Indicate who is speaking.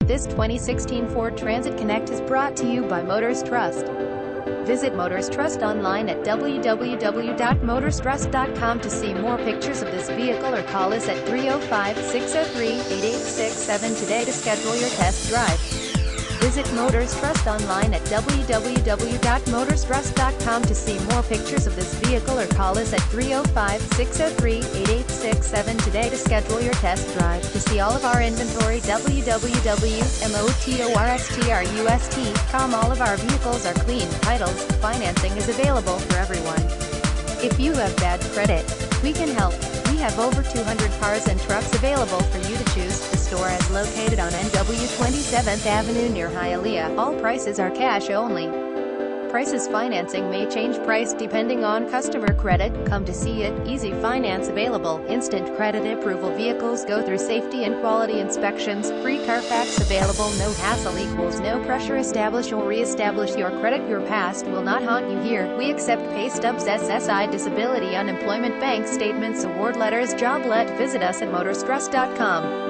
Speaker 1: This 2016 Ford Transit Connect is brought to you by Motors Trust. Visit Motors Trust online at www.motorstrust.com to see more pictures of this vehicle or call us at 305-603-8867 today to schedule your test drive. Visit Motors Trust online at www.motorstrust.com to see more pictures of this vehicle or call us at 305-603-8867 today to schedule your test drive. To see all of our inventory, www.motorstrust.com. All of our vehicles are clean titles. Financing is available for everyone. If you have bad credit, we can help. We have over 200 cars and trucks available for you to choose. The store is located on NW 27th Avenue near Hialeah. All prices are cash only. Prices financing may change price depending on customer credit. Come to see it. Easy finance available. Instant credit approval. Vehicles go through safety and quality inspections. Free Carfax available. No hassle equals no pressure. Establish or re-establish your credit. Your past will not haunt you here. We accept pay stubs, SSI, disability, unemployment, bank statements, award letters, job let. Visit us at motorstrust.com.